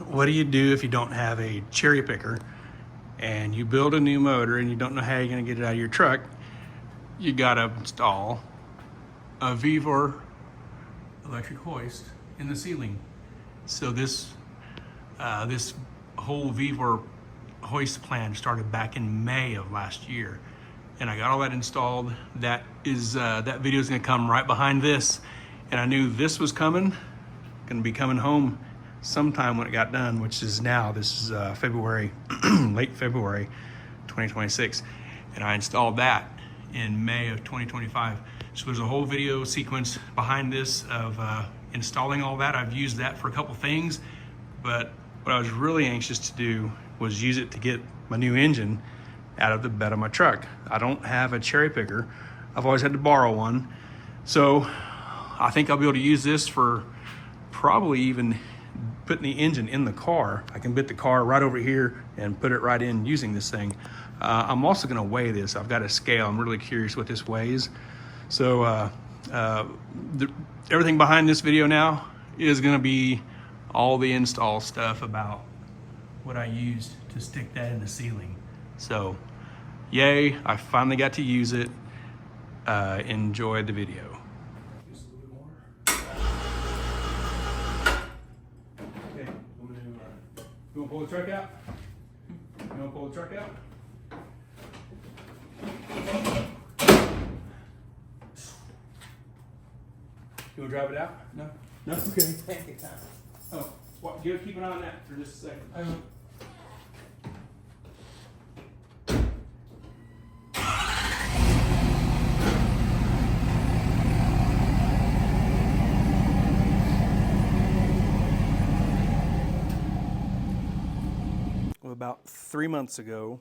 what do you do if you don't have a cherry picker and you build a new motor and you don't know how you're going to get it out of your truck? You got to install a VEVOR electric hoist in the ceiling. So this whole VEVOR hoist plan started back in May of last year, and I got all that installed. That video is going to come right behind this, and I knew this was coming, going to be coming home sometime when it got done, which is now. This is February, late February 2026, and I installed that in May of 2025. So there's a whole video sequence behind this of installing all that. I've used that for a couple things, but what I was really anxious to do was use it to get my new engine out of the bed of my truck. I don't have a cherry picker. I've always had to borrow one. So I think I'll be able to use this for probably even putting the engine in the car. I can put the car right over here and put it right in using this thing. I'm also gonna weigh this. I've got a scale. I'm really curious what this weighs. So everything behind this video now is gonna be all the install stuff about what I used to stick that in the ceiling. So yay, I finally got to use it. Enjoy the video. Just a little bit more. Okay, you wanna pull the truck out? You wanna pull the truck out? You wanna drive it out? No? No? Okay. Plenty of time. Oh, what, keep an eye on that for just a second. Well, about 3 months ago,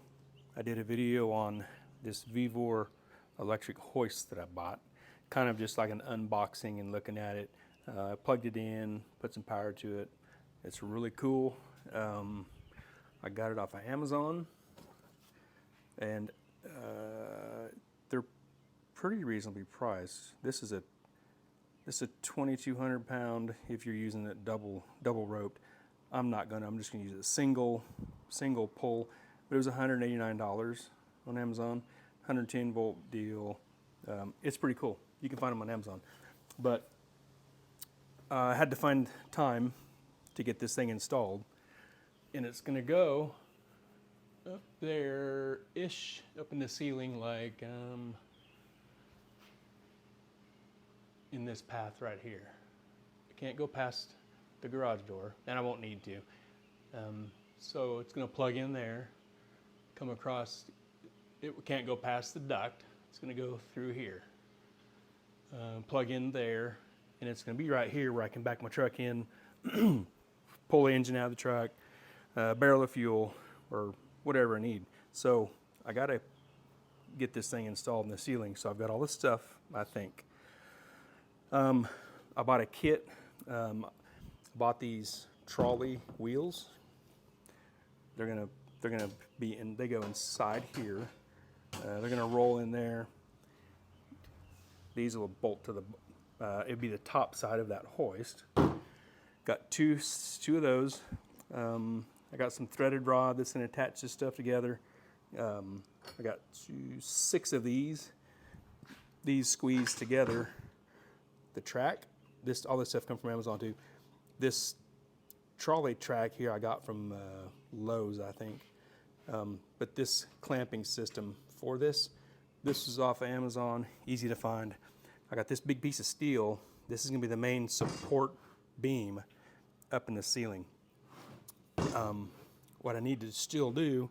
I did a video on this VEVOR electric hoist that I bought. Kind of just like an unboxing and looking at it. I plugged it in, put some power to it. It's really cool. I got it off of Amazon, and they're pretty reasonably priced. This is a 2,200 pound if you're using it double roped. I'm just gonna use a single pull, but it was $189 on Amazon, 110 volt deal. It's pretty cool. You can find them on Amazon, but I had to find time to get this thing installed, and it's gonna go up there-ish, up in the ceiling, like in this path right here. I can't go past the garage door, and I won't need to. So it's gonna plug in there, come across, it can't go past the duct, it's gonna go through here. Plug in there, and it's gonna be right here where I can back my truck in, pull the engine out of the truck, barrel of fuel, or whatever I need. So I gotta get this thing installed in the ceiling. So I've got all this stuff, I think. I bought a kit. Bought these trolley wheels. They're gonna be in. They go inside here. They're gonna roll in there. These will bolt to the. It'd be the top side of that hoist. Got two of those. I got some threaded rod that's gonna attach this stuff together. I got 6 of these. These squeeze together. The track. All this stuff comes from Amazon too. This trolley track here I got from Lowe's, I think. But this clamping system for this is off of Amazon, easy to find. I got this big piece of steel. This is gonna be the main support beam up in the ceiling. What I need to still do,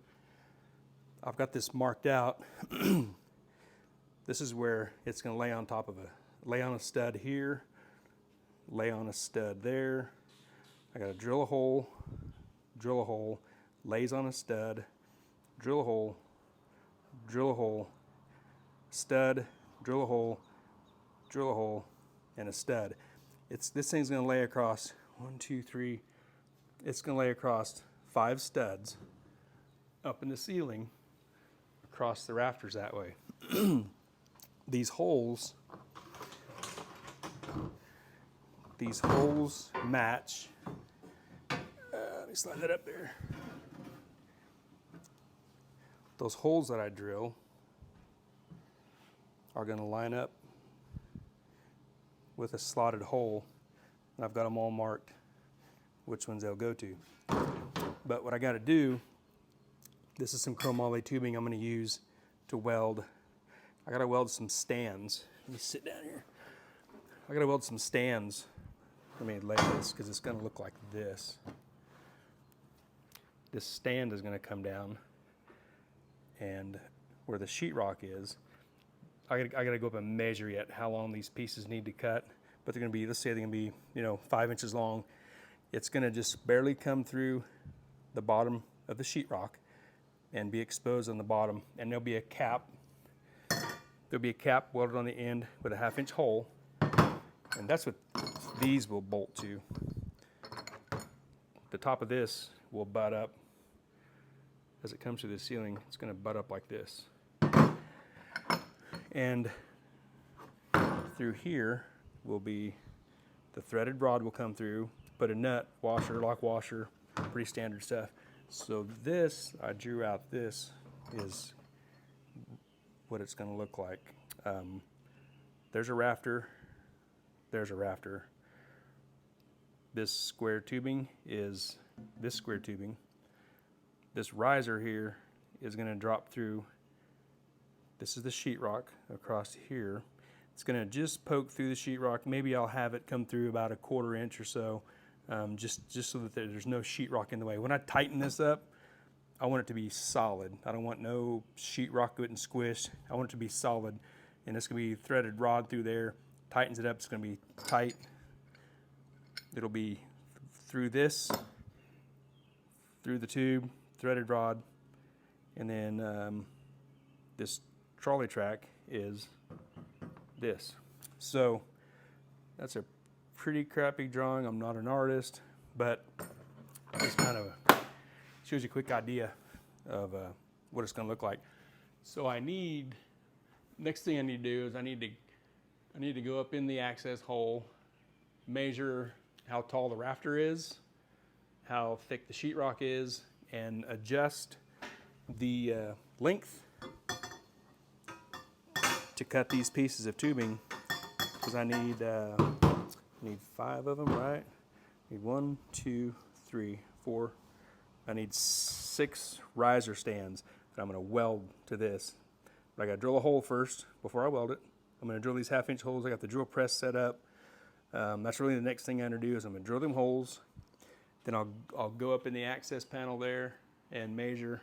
I've got this marked out. This is where it's gonna lay on top of lay on a stud here, lay on a stud there. I gotta drill a hole, lays on a stud, drill a hole, stud, drill a hole, and a stud. This thing's gonna lay across 1, 2, 3. It's gonna lay across 5 studs up in the ceiling, across the rafters that way. These holes match. Let me me slide that up there. Those holes that I drill are going to line up with a slotted hole. And I've got them all marked which ones they'll go to. But what I got to do, this is some chromoly tubing I'm going to use to weld. I got to weld some stands. Let me sit down here. I got to weld some stands. Let me lay this because it's going to look like this. This stand is going to come down, and where the sheetrock is, I got to go up and measure yet how long these pieces need to cut. But they're going to be, let's say they're going to be, 5 inches long. It's going to just barely come through the bottom of the sheetrock and be exposed on the bottom. And there'll be a cap. There'll be a cap welded on the end with a 1/2 inch hole. And that's what these will bolt to. The top of this will butt up. As it comes to the ceiling, it's going to butt up like this. And through here will be the threaded rod will come through, put a nut, washer, lock washer, pretty standard stuff. So this, I drew out, this is what it's going to look like. There's a rafter, there's a rafter. This square tubing is this square tubing. This riser here is going to drop through. This is the sheetrock across here. It's going to just poke through the sheetrock. Maybe I'll have it come through about a 1/4 inch or so, just so that there's no sheetrock in the way. When I tighten this up, I want it to be solid. I don't want no sheetrock getting squished. I want it to be solid, and it's going to be threaded rod through there. Tightens it up. It's going to be tight. It'll be through this, through the tube, threaded rod, and then this trolley track is this. So that's a pretty crappy drawing. I'm not an artist, but it's kind of shows you a quick idea of what it's going to look like. So next thing I need to do is I need to go up in the access hole, measure how tall the rafter is, how thick the sheetrock is, and adjust the length to cut these pieces of tubing, because I need 5 of them, right? I need 1, 2, 3, 4. I need 6 riser stands that I'm going to weld to this. But I got to drill a hole first before I weld it. I'm going to drill these 1/2 inch holes. I got the drill press set up. That's really the next thing I'm going to do is I'm going to drill them holes. Then I'll go up in the access panel there and measure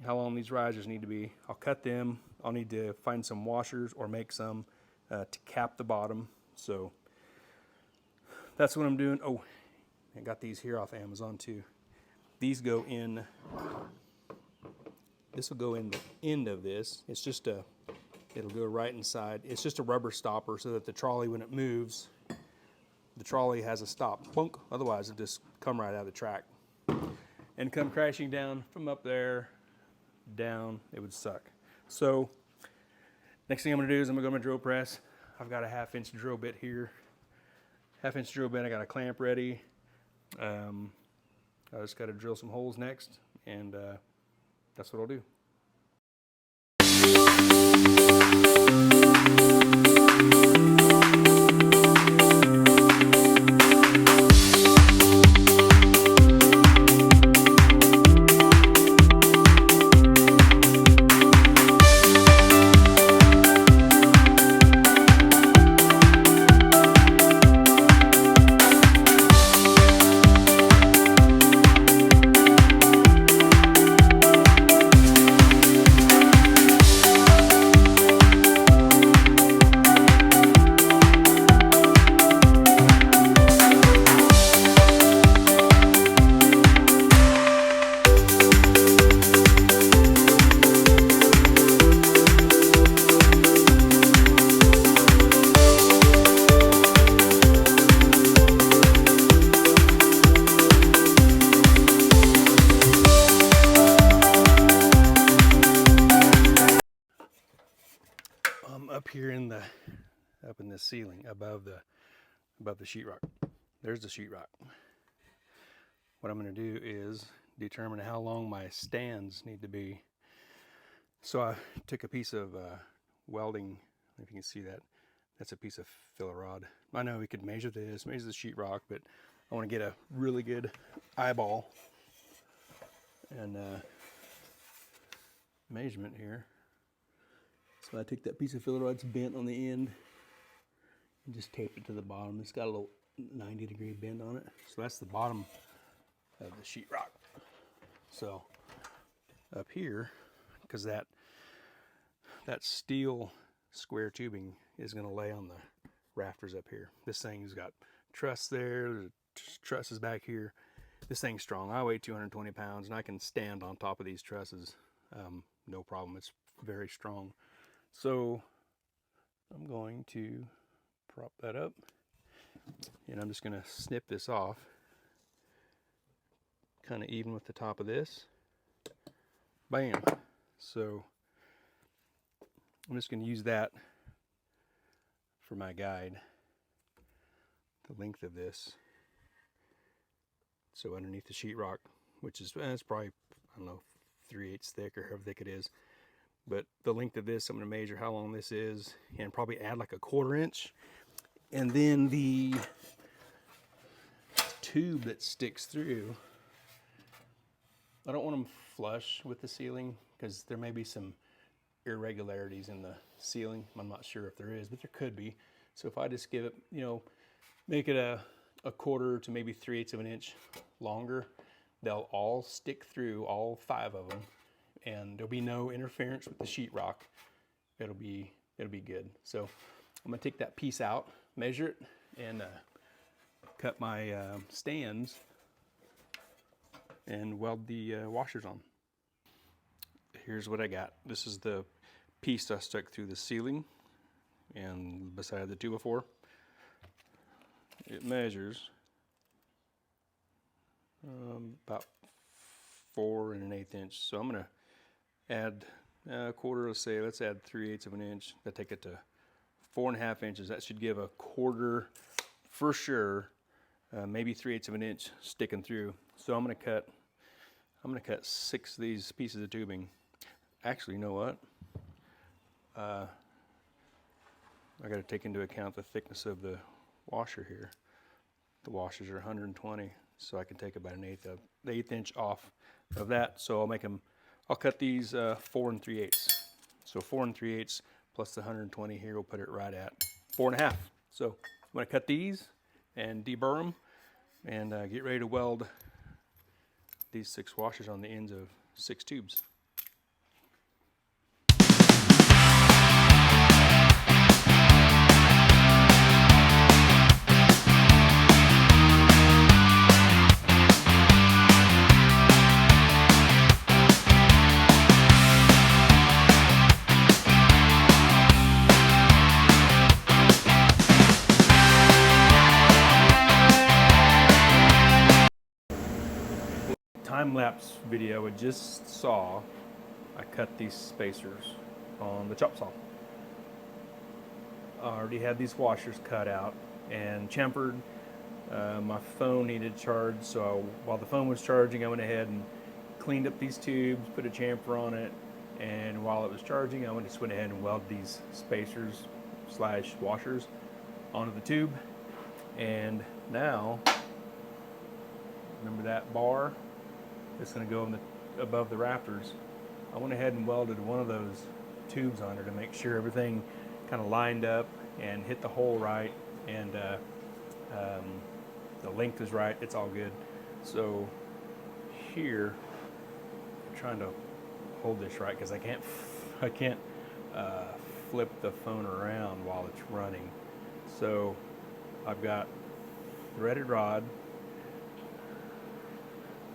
how long these risers need to be. I'll cut them. I'll need to find some washers or make some to cap the bottom. So that's what I'm doing. Oh, I got these here off Amazon too. These go in, this will go in the end of this. It's just it'll go right inside. It's just a rubber stopper so that the trolley, when it moves, the trolley has a stop. Plunk. Otherwise, it'll just come right out of the track and come crashing down from up there down. It would suck. So next thing I'm going to do is I'm going to go to my drill press. I've got a 1/2 inch drill bit here. 1/2 inch drill bit. I got a clamp ready. I just got to drill some holes next, and that's what I'll do. Up in this ceiling above the sheetrock. There's the sheetrock. what I'm going to do is determine how long my stands need to be. So I took a piece of welding, if you can see that, that's a piece of filler rod. I know we could measure this, measure the sheetrock, but I want to get a really good eyeball and measurement here. So I take that piece of filler rod, it's bent on the end, and just tape it to the bottom. It's got a little 90-degree bend on it. So that's the bottom of the sheetrock. So up here, because that steel square tubing is going to lay on the rafters up here. This thing's got truss there, there's trusses back here. This thing's strong. I weigh 220 pounds and I can stand on top of these trusses, no problem. It's very strong. So I'm going to prop that up and I'm just going to snip this off kind of even with the top of this. Bam. So I'm just going to use that for my guide, the length of this. So underneath the sheetrock, which is it's probably, I don't know, 3/8 thick or however thick it is. But the length of this, I'm going to measure how long this is and probably add like a 1/4 inch. And then the tube that sticks through, I don't want them flush with the ceiling because there may be some irregularities in the ceiling. I'm not sure if there is, but there could be. So if I just give it, you know, make it a 1/4 to maybe 3/8 of an inch longer, they'll all stick through, all 5 of them, and there'll be no interference with the sheetrock. It'll be good. So I'm gonna take that piece out, measure it, and cut my stands and weld the washers on. Here's what I got. This is the piece I stuck through the ceiling and beside the 2x4. It measures about 4 1/8 inch. So I'm gonna add a 1/4, let's add 3/8 of an inch. That take it to 4 1/2 inches. That should give a 1/4 for sure, maybe 3/8 of an inch sticking through. So I'm gonna cut 6 of these pieces of tubing. Actually, you know what? I got to take into account the thickness of the washer here. The washers are 120, so I can take about an 1/8 inch off of that. So I'll cut these 4 3/8. So 4 3/8 plus the 120 here will put it right at 4 1/2. So I'm going to cut these and deburr them and get ready to weld these 6 washers on the ends of 6 tubes. Time-lapse video I just saw, I cut these spacers on the chop saw. I already had these washers cut out and chamfered. My phone needed charge, so while the phone was charging, I went ahead and cleaned up these tubes, put a chamfer on it, and while it was charging, I just went ahead and welded these spacers / washers onto the tube. And now, remember that bar that's going to go above the rafters? I went ahead and welded one of those tubes on there to make sure everything kind of lined up and hit the hole right, and the length is right. It's all good. So here, I'm trying to hold this right because I can't flip the phone around while it's running. So I've got threaded rod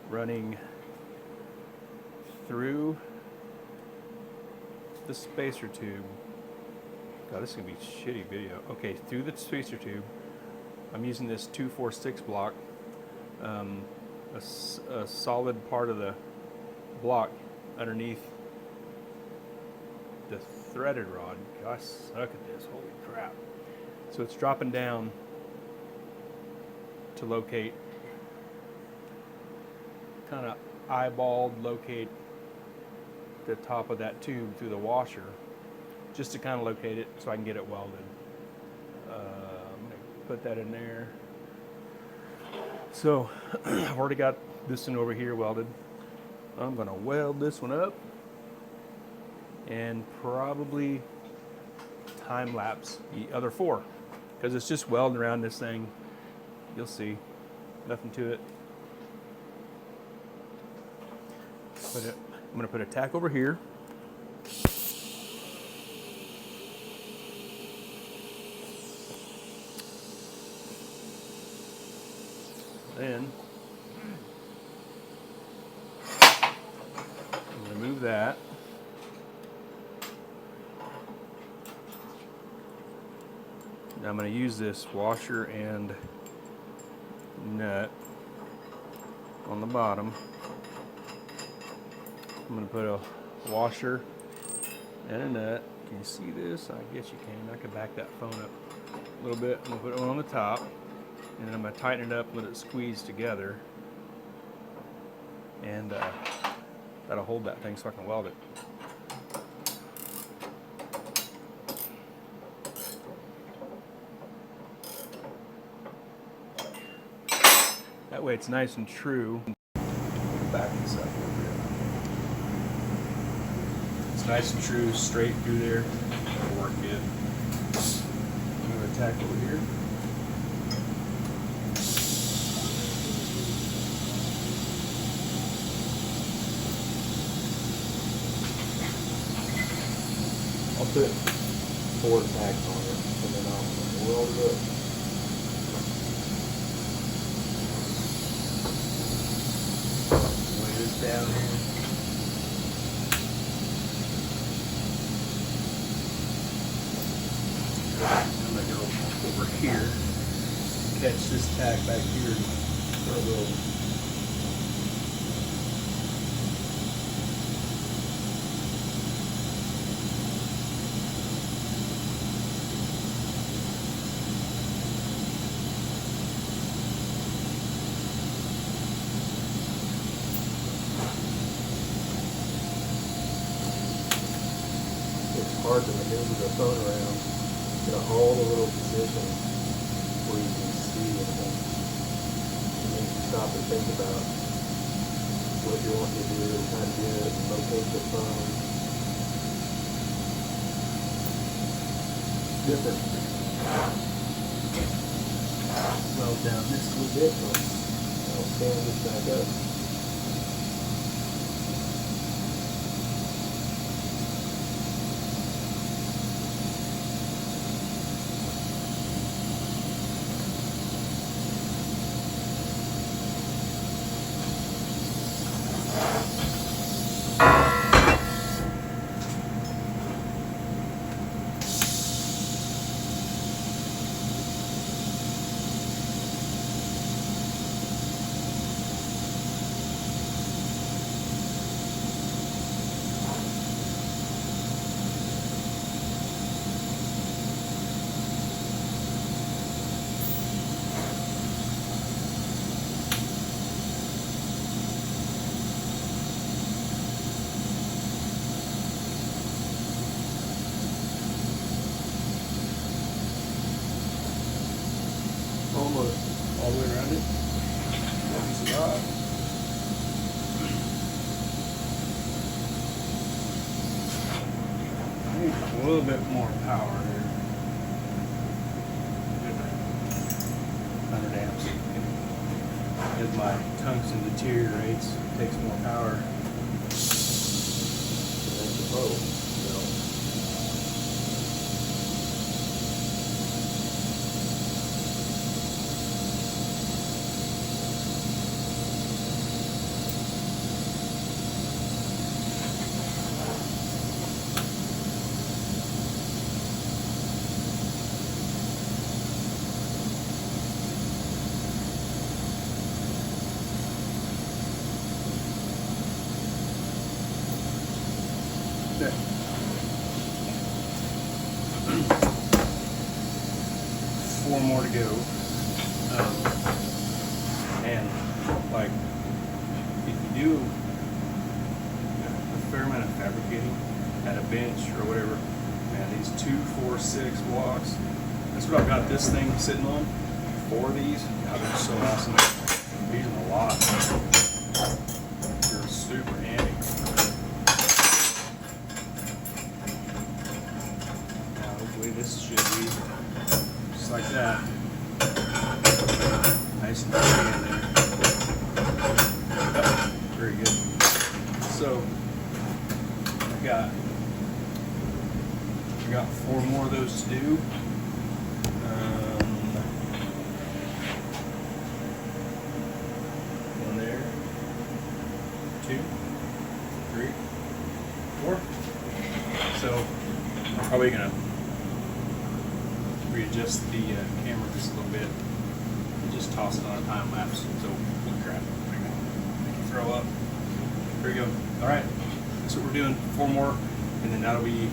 running through the spacer tube. God, this is gonna be shitty video. Okay, through the spacer tube, I'm using this 246 block. A solid part of the block underneath the threaded rod. Gosh, suck at this, holy crap. So it's dropping down to locate kind of eyeballed locate the top of that tube through the washer, just to kind of locate it so I can get it welded. I'm gonna put that in there. So I've already got this one over here welded. I'm gonna weld this one up and probably time lapse the other 4, because it's just welding around this thing. You'll see, nothing to it. I'm gonna put a tack over here. Then remove that. Now I'm going to use this washer and nut on the bottom. I'm going to put a washer and a nut. Can you see this? I guess you can. I can back that phone up a little bit. I'm going to put one on the top, and then I'm going to tighten it up, let it squeeze together, and that'll hold that thing so I can weld it. That way it's nice and true. Back this up a little bit. It's nice and true, straight through there. That'll work good. I'm going to tack over here. I'll put 4 tacks on it, and then I'll weld it up. Lay this down here. I'm going to go over here, catch this tack back here for a little. It's hard to maneuver the phone around in all the little positions where you can see everything. It makes you stop and think about what you want to do, how to do it, and locate the phone. Different. Well, down this little bit, I'll stand this back up. Almost all the way around it. That's a lot. I need a little bit more power here. 100 amps. As my tungsten deteriorates, it takes more power. That's the bow. There. 4 more to go. And like, you can do a fair amount of fabricating at a bench or whatever, man, these 2, 4, 6 blocks, that's what I've got this thing sitting on. 4 of these, God, they're so awesome. I'm using a lot. They're super handy. Now, hopefully this should be just like that. Nice and tight in there. Oh, very good. So, I got 4 more of those to do. One there, 2, 3, 4. So I'm probably gonna readjust the camera just a little bit and just toss it on a time lapse. So crap, make you throw up. There you go. All right, that's what we're doing. 4 more, and then that'll be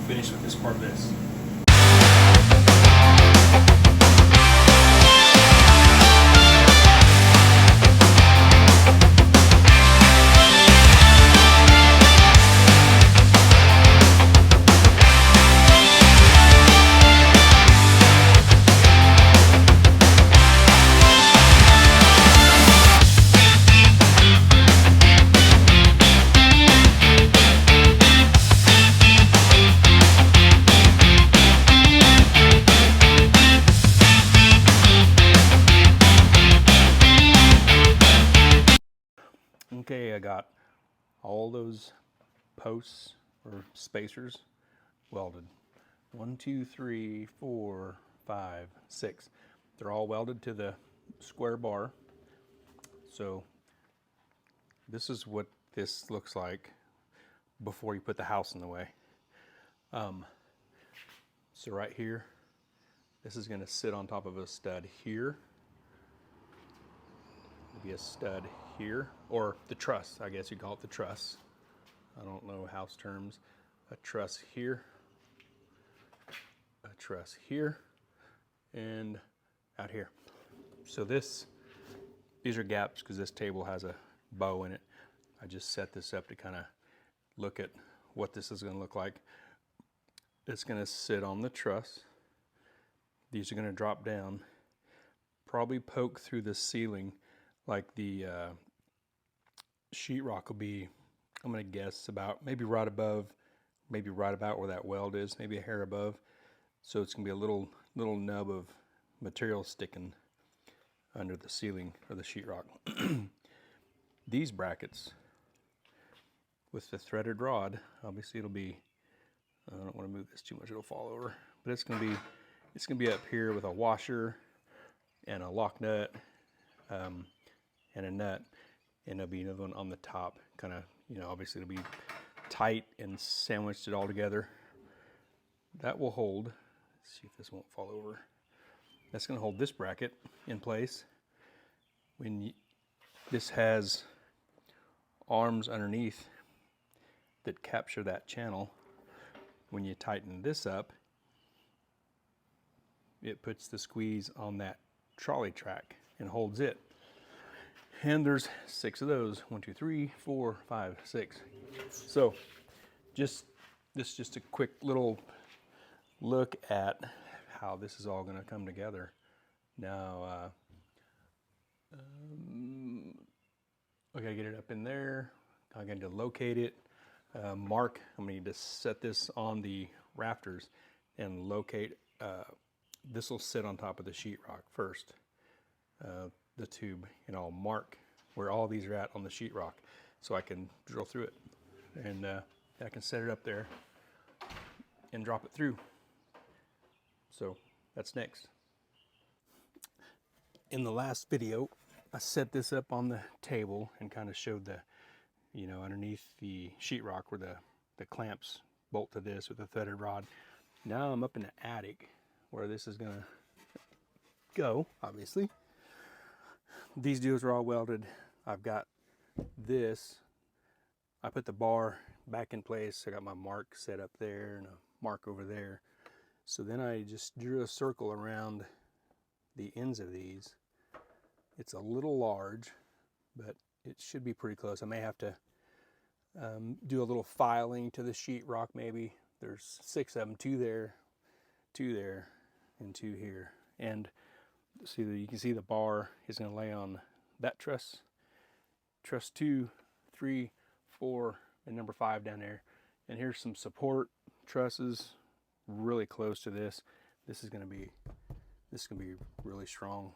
finished with this part of this. Okay, I got all those posts or spacers welded. 1, 2, 3, 4, 5, 6. They're all welded to the square bar. So this is what this looks like before you put the house in the way. So right here, this is going to sit on top of a stud here. Be a stud here, or the truss, I guess you'd call it the truss. I don't know house terms. A truss here, a truss here, and out here. So these are gaps because this table has a bow in it. I just set this up to kind of look at what this is going to look like. It's going to sit on the truss. These are going to drop down, probably poke through the ceiling. Like the sheetrock will be, I'm going to guess about maybe right above, maybe right about where that weld is, maybe a hair above. So it's going to be a little nub of material sticking under the ceiling or the sheetrock. These brackets with the threaded rod, obviously it'll be, I don't want to move this too much, it'll fall over. But it's going to be up here with a washer and a lock nut. And a nut, and there'll be another one on the top, kind of, obviously it'll be tight and sandwiched it all together. That will hold, let's see if this won't fall over. That's going to hold this bracket in place. This has arms underneath that capture that channel. When you tighten this up, it puts the squeeze on that trolley track and holds it. And there's 6 of those. 1, 2, 3, 4, 5, 6. So this is just a quick little look at how this is all going to come together. Now, I gotta get it up in there. I'm going to locate it. I'm going to need to set this on the rafters and locate. This will sit on top of the sheetrock first. The tube, and I'll mark where all these are at on the sheetrock so I can drill through it, and I can set it up there and drop it through. So that's next. In the last video, I set this up on the table and kind of showed the, underneath the sheetrock where the clamps bolt to this with a threaded rod. Now I'm up in the attic where this is gonna go, obviously. These deals are all welded. I've got this. I put the bar back in place. I got my mark set up there and a mark over there. So then I just drew a circle around the ends of these. It's a little large, but it should be pretty close. I may have to do a little filing to the sheetrock maybe. There's 6 of them, 2 there, and 2 here. And see, you can see the bar is going to lay on that truss 2, 3, 4, and number 5 down there. And here's some support trusses really close to this. This is going to be really strong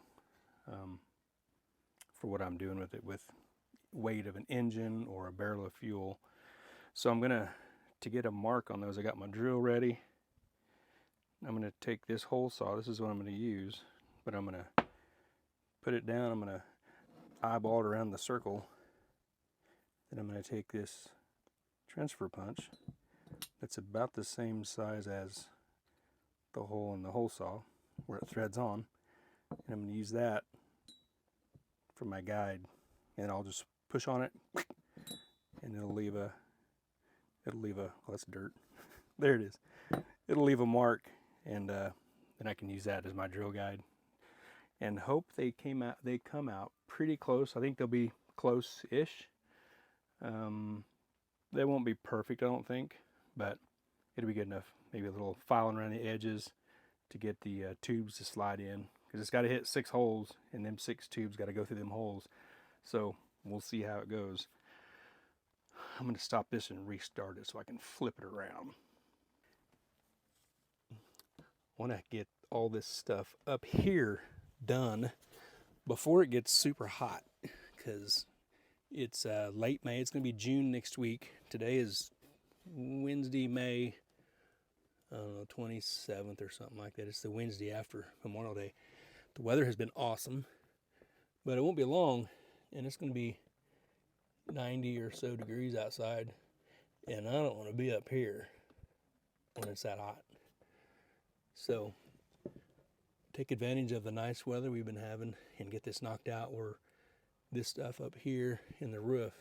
for what I'm doing with it, with weight of an engine or a barrel of fuel. So I'm gonna, to get a mark on those, I got my drill ready. I'm gonna take this hole saw. This is what I'm gonna use, but I'm gonna put it down. I'm gonna eyeball it around the circle. Then I'm gonna take this transfer punch that's about the same size as the hole in the hole saw where it threads on, and I'm gonna use that for my guide, and I'll just push on it, and it'll leave a, oh, that's dirt. There it is. It'll leave a mark, and then I can use that as my drill guide. And hope they come out pretty close. I think they'll be close-ish. They won't be perfect, I don't think, but it'll be good enough. Maybe a little filing around the edges to get the tubes to slide in, because it's got to hit 6 holes, and them 6 tubes got to go through them holes. So we'll see how it goes. I'm going to stop this and restart it so I can flip it around. I want to get all this stuff up here done before it gets super hot, because it's late May. It's going to be June next week. Today is Wednesday, May, I don't know, 27th or something like that. It's the Wednesday after Memorial Day. The weather has been awesome, but it won't be long, and it's going to be 90 or so degrees outside, and I don't want to be up here when it's that hot. So take advantage of the nice weather we've been having and get this knocked out, where this stuff up here in the roof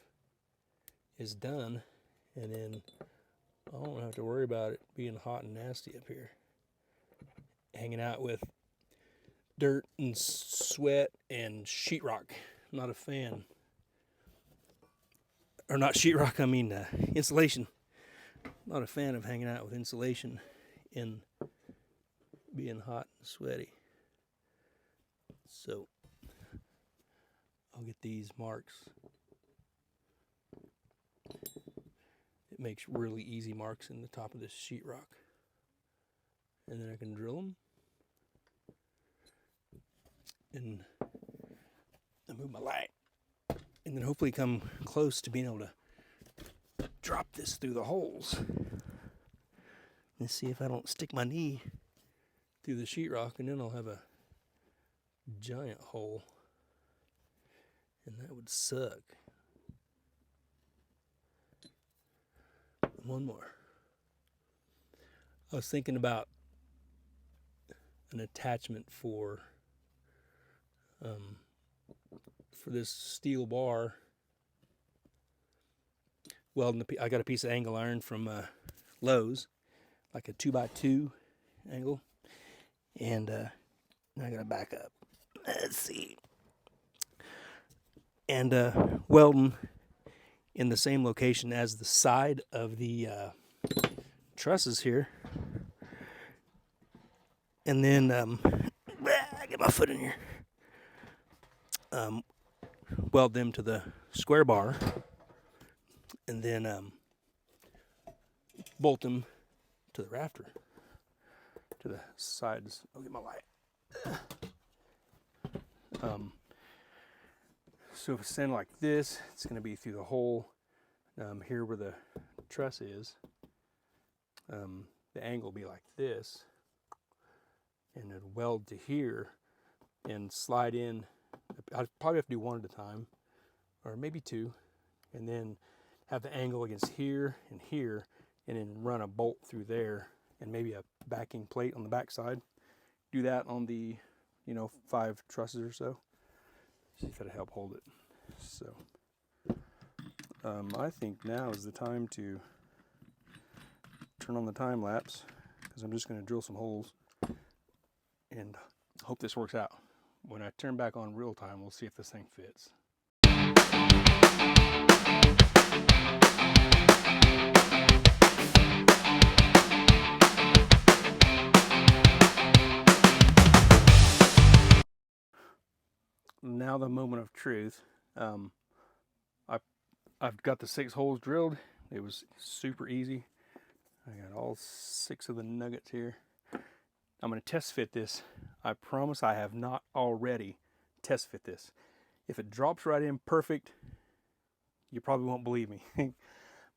is done, and then I don't have to worry about it being hot and nasty up here, hanging out with dirt and sweat and sheetrock. Not a fan. Or not sheetrock, I mean insulation. Not a fan of hanging out with insulation in being hot and sweaty. So I'll get these marks. It makes really easy marks in the top of this sheetrock, and then I can drill them and I move my light, and then hopefully come close to being able to drop this through the holes. Let's see if I don't stick my knee through the sheetrock, and then I'll have a giant hole, and that would suck. One more. I was thinking about an attachment for this steel bar. Well, I got a piece of angle iron from Lowe's, like a 2x2 angle, and now I gotta back up. Let's see. And weld them in the same location as the side of the trusses here, and then I get my foot in here. Weld them to the square bar, and then bolt them to the rafter, to the sides. I'll get my light. So if it's standing like this, it's going to be through the hole here where the truss is. The angle will be like this, and it'll weld to here and slide in. I'd probably have to do one at a time, or maybe 2, and then have the angle against here, and then run a bolt through there, and maybe a backing plate on the back side. Do that on the 5 trusses or so. See if it'll help hold it. So I think now is the time to turn on the time lapse, because I'm just going to drill some holes and hope this works out. When I turn back on real time, we'll see if this thing fits. now the moment of truth. I've got the 6 holes drilled. It was super easy. I got all 6 of the nuggets here. I'm going to test fit this. I promise I have not already test fit this. If it drops right in perfect, you probably won't believe me.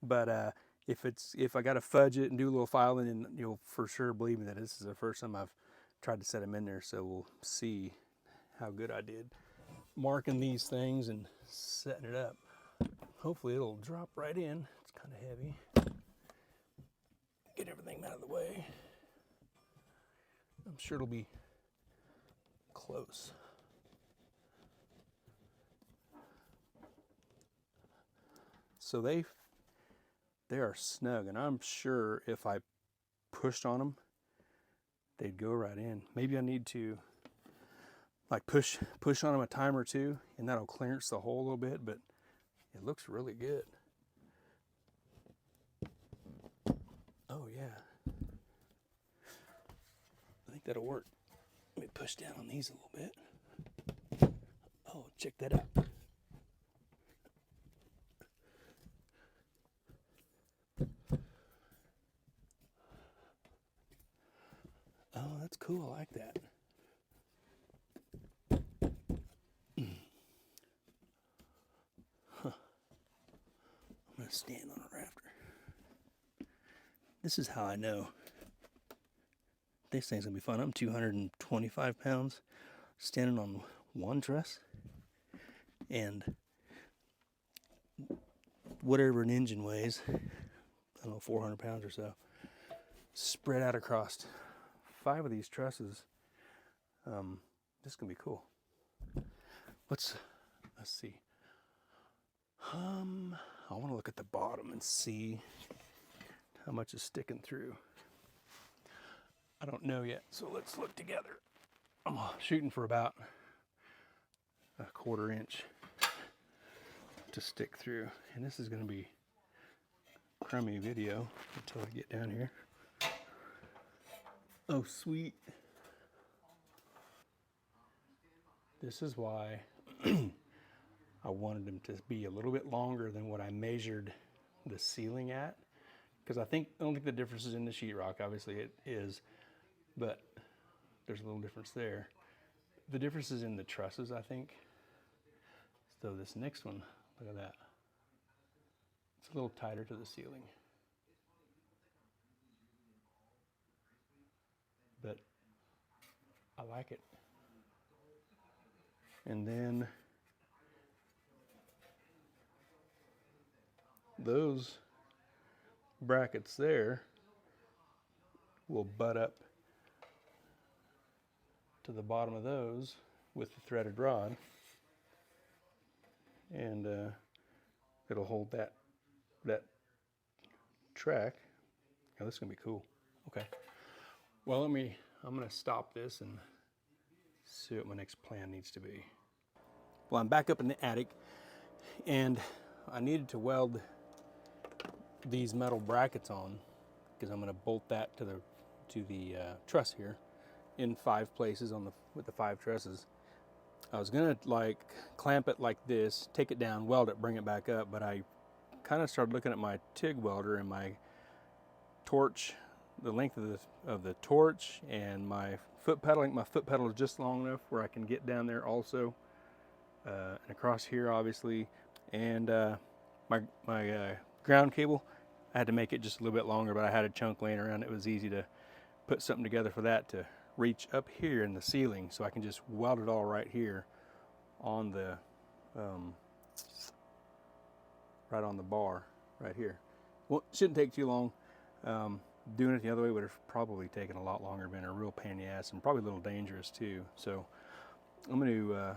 But if I got to fudge it and do a little filing, then you'll for sure believe me that this is the first time I've tried to set them in there. So we'll see how good I did marking these things and setting it up. Hopefully it'll drop right in. It's kind of heavy. Get everything out of the way. I'm sure it'll be close. So they are snug, and I'm sure if I pushed on them, they'd go right in. Maybe I need to like push on them a time or two, and that'll clearance the hole a little bit, but it looks really good. Oh yeah. I think that'll work. Let me push down on these a little bit. Oh, check that out. Oh, that's cool. I like that. Huh. I'm going to stand on a rafter. This is how I know this thing's going to be fun. I'm 225 pounds standing on one truss, and whatever an engine weighs, I don't know, 400 pounds or so, spread out across 5 of these trusses. This is gonna be cool. Let's see. I want to look at the bottom and see how much is sticking through. I don't know yet, so let's look together. I'm shooting for about a 1/4 inch to stick through, and this is going to be crummy video until I get down here. Oh sweet. This is why I wanted them to be a little bit longer than what I measured the ceiling at, because I don't think the difference is in the sheetrock. Obviously it is, but there's a little difference there. The difference is in the trusses, I think. So this next one, look at that. It's a little tighter to the ceiling. But I like it. And then those brackets there will butt up to the bottom of those with the threaded rod, and it'll hold that track. Oh, this is gonna be cool. Okay. Well, I'm gonna stop this and see what my next plan needs to be. Well, I'm back up in the attic, and I needed to weld these metal brackets on because I'm gonna bolt that to the truss here in 5 places with the 5 trusses. I was gonna like clamp it like this, take it down, weld it, bring it back up, but I kind of started looking at my TIG welder and my torch, the length of the torch, and my foot pedal. I think my foot pedal is just long enough where I can get down there also, and across here obviously, and my ground cable, I had to make it just a little bit longer, but I had a chunk laying around. It was easy to put something together for that to reach up here in the ceiling, so I can just weld it all right here on the right on the bar right here. Well, it shouldn't take too long. Doing it the other way would have probably taken a lot longer, been a real pain in the ass, and probably a little dangerous too. So I'm going to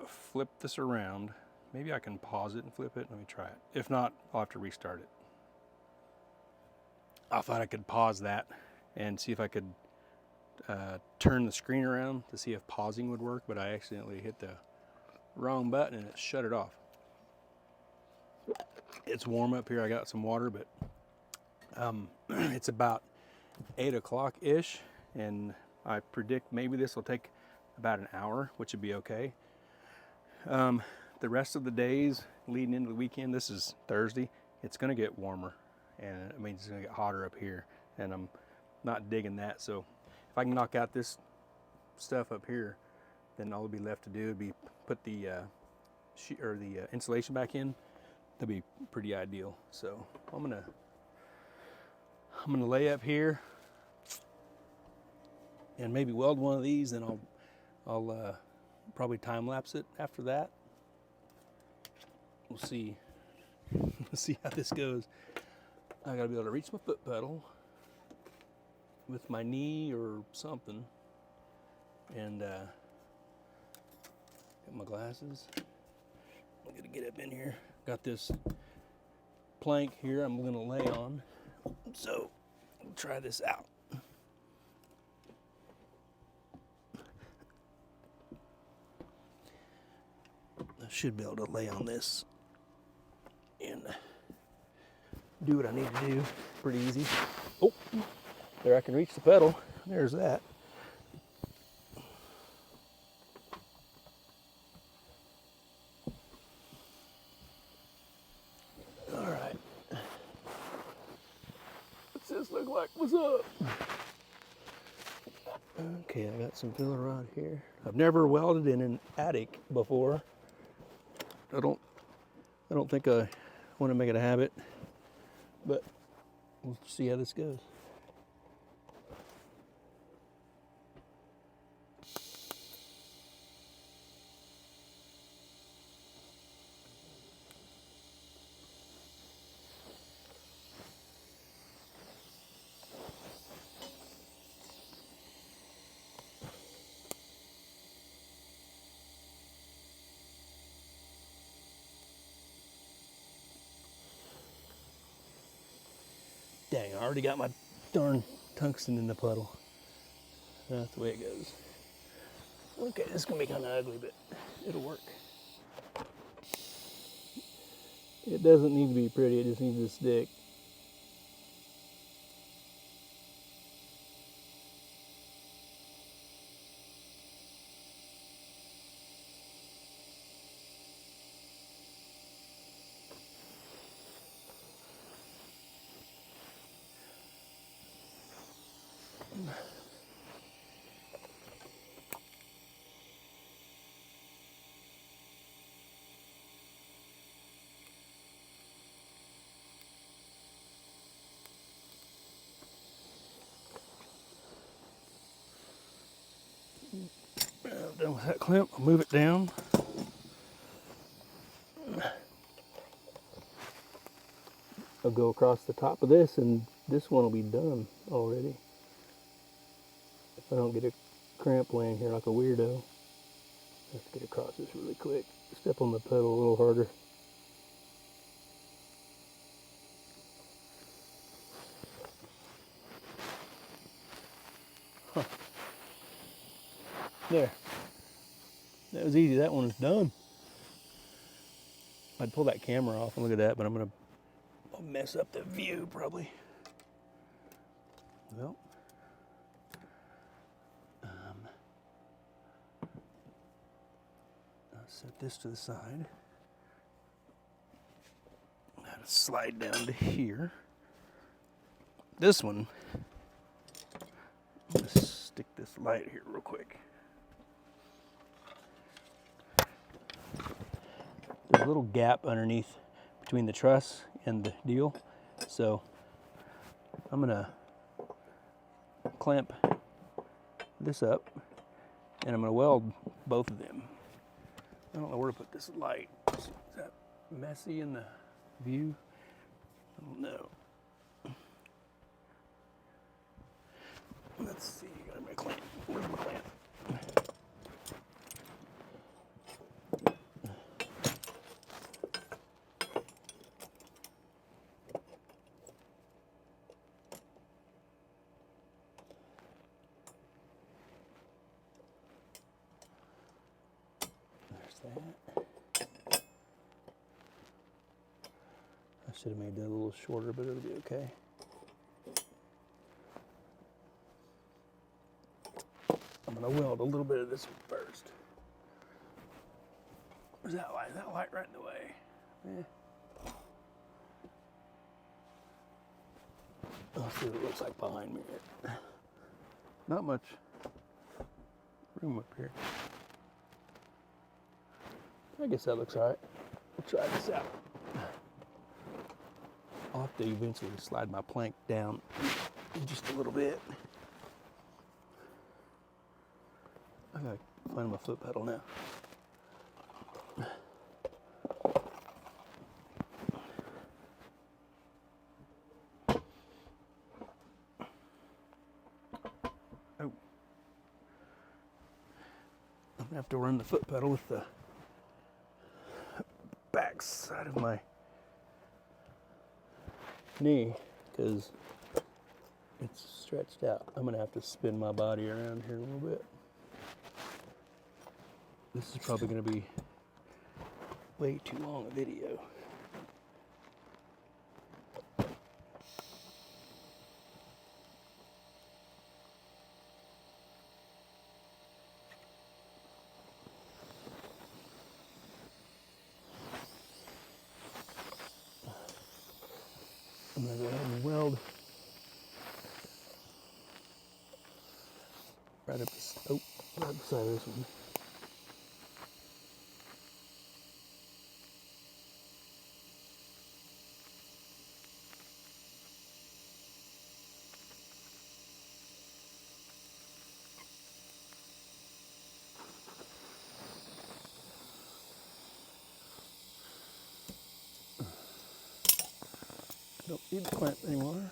flip this around. Maybe I can pause it and flip it. Let me try it. If not, I'll have to restart it. I thought I could pause that and see if I could turn the screen around to see if pausing would work, but I accidentally hit the wrong button and it shut it off. It's warm up here. I got some water, but it's about 8 o'clock-ish, and I predict maybe this will take about an hour, which would be okay. The rest of the days leading into the weekend, this is Thursday, it's going to get warmer, and it means it's going to get hotter up here, and I'm not digging that. So if I can knock out this stuff up here, then all will be left to do would be put the insulation back in. That'd be pretty ideal. So I'm gonna lay up here and maybe weld one of these, and I'll probably time lapse it after that. We'll see. We'll see how this goes. I gotta be able to reach my foot pedal with my knee or something, and get my glasses. I'm gonna get up in here. Got this plank here I'm gonna lay on, so we'll try this out. I should be able to lay on this and do what I need to do. Pretty easy. Oh, there, I can reach the pedal. There's that. All right. What's this look like? What's up? Okay, I got some filler rod here. I've never welded in an attic before. I don't think I want to make it a habit, but we'll see how this goes. Dang, I already got my darn tungsten in the puddle. That's the way it goes. Okay, this is gonna be kind of ugly, but it'll work. It doesn't need to be pretty, it just needs to stick. Done with that clamp, I'll move it down. I'll go across the top of this, and this one will be done already. If I don't get a cramp laying here like a weirdo. Let's get across this really quick. Step on the pedal a little harder. Huh. There. That was easy. That one is done. I'd pull that camera off and look at that, but I'll mess up the view probably. Well, I'll set this to the side. That'll slide down to here. This one, I'm gonna stick this light here real quick. There's a little gap underneath between the truss and the deal, so I'm gonna clamp this up and I'm gonna weld both of them. I don't know where to put this light. Is that messy in the view? I don't know. Let's see, got my clamp. Where's my clamp? That. I should have made that a little shorter, but it'll be okay. I'm going to weld a little bit of this first. Where's that light? Is that light right in the way? Yeah. Let's see what it looks like behind me. Not much room up here. I guess that looks all right. We'll try this out. I'll have to eventually slide my plank down in just a little bit. I gotta find my foot pedal now. Oh. I'm gonna have to run the foot pedal with the back side of my knee because it's stretched out. I'm gonna have to spin my body around here a little bit. This is probably gonna be way too long a video. I'm gonna go ahead and weld right beside this one. Don't need the clamp anymore.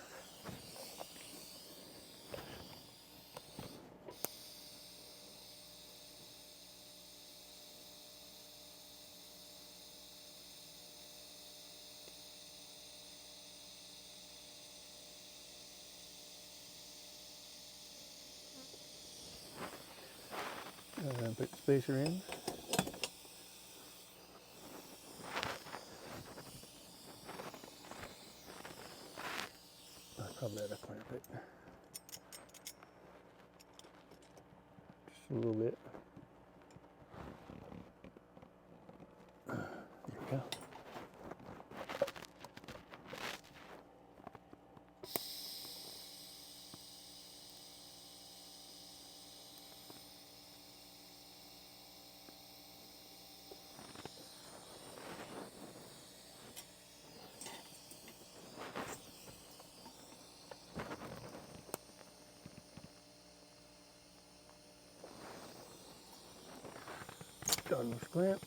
And put the spacer in. I probably ought to clamp it. Just a little bit. There we go. Done with clamp.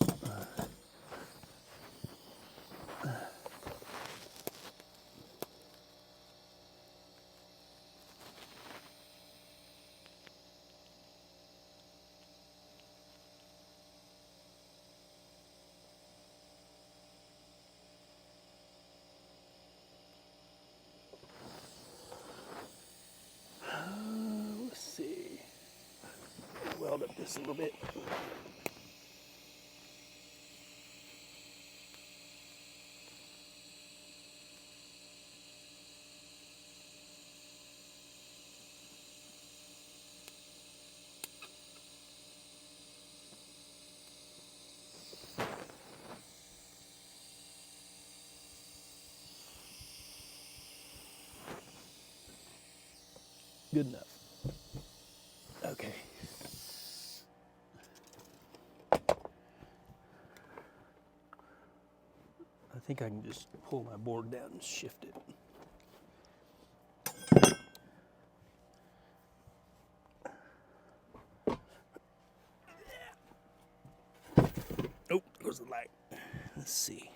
Let's see. Weld up this a little bit. Good enough. Okay. I think I can just pull my board down and shift it. Oh, there goes the light. Let's see.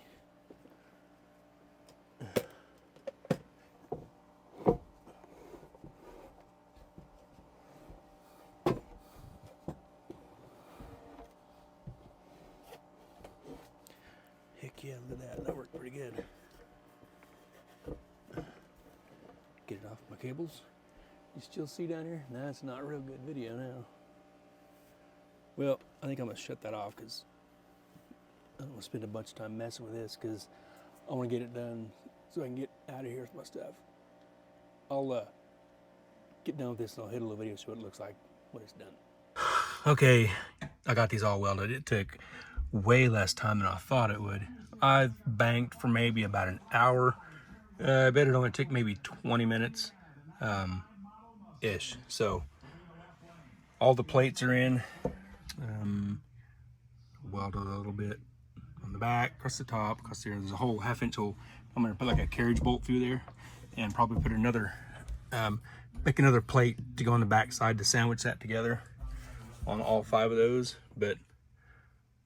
Heck yeah, look at that. That worked pretty good. Get it off my cables. You still see down here? That's not a real good video now. Well, I think I'm gonna shut that off because I don't want to spend a bunch of time messing with this because I want to get it done so I can get out of here with my stuff. I'll get done with this and I'll hit a little video so it looks like when it's done. Okay, I got these all welded. It took way less time than I thought it would. I've banked for maybe about an hour. I bet it only took maybe 20 minutes ish. So all the plates are in. Welded a little bit on the back, across the top, across there. There's a whole 1/2 inch hole. I'm gonna put like a carriage bolt through there, and probably put another, make another plate to go on the back side to sandwich that together on all 5 of those. But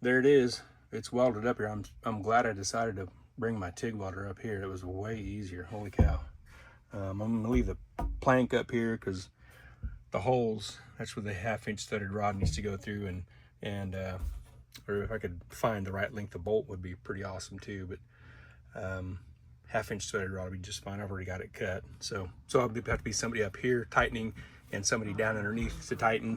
there it is. It's welded up here. I'm glad I decided to bring my TIG welder up here. It was way easier. Holy cow. I'm gonna leave the plank up here because the holes, that's where the 1/2 inch studded rod needs to go through, and or if I could find the right length of bolt would be pretty awesome too. But 1/2 inch studded rod would be just fine. I've already got it cut. So I'll have to be somebody up here tightening and somebody down underneath to tighten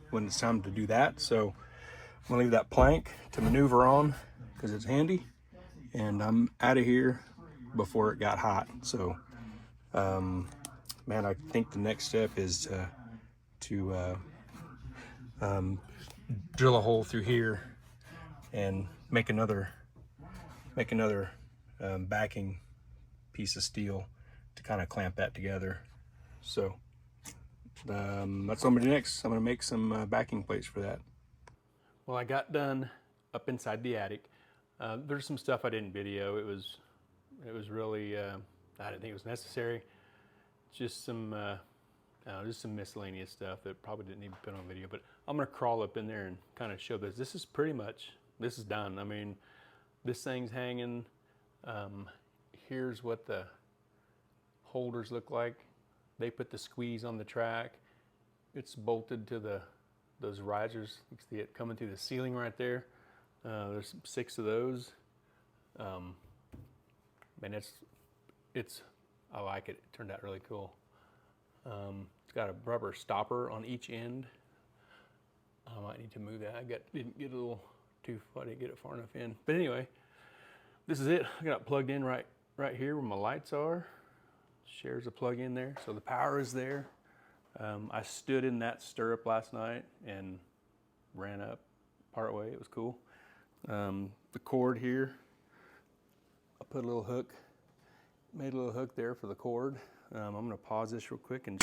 when it's time to do that. So I'm gonna leave that plank to maneuver on because it's handy, and I'm out of here before it got hot. So man, I think the next step is to drill a hole through here and make another backing piece of steel to kind of clamp that together. So that's what I'm gonna do next. I'm gonna make some backing plates for that. Well, I got done up inside the attic. There's some stuff I didn't video. It was really I didn't think it was necessary. Just some miscellaneous stuff that probably didn't even put on video. But I'm gonna crawl up in there and kind of show this. This is pretty much, this is done. I mean, this thing's hanging. Here's what the holders look like. They put the squeeze on the track. It's bolted to those risers. You can see it coming through the ceiling right there. There's 6 of those. Man, I like it. It turned out really cool. It's got a rubber stopper on each end. I might need to move that. I didn't get a little too far. I didn't get it far enough in. But anyway, this is it. I got it plugged in right here where my lights are. Shares a plug in there, so the power is there. I stood in that stirrup last night and ran up part way. It was cool. The cord here, I put a little hook, made a little hook there for the cord. I'm gonna pause this real quick and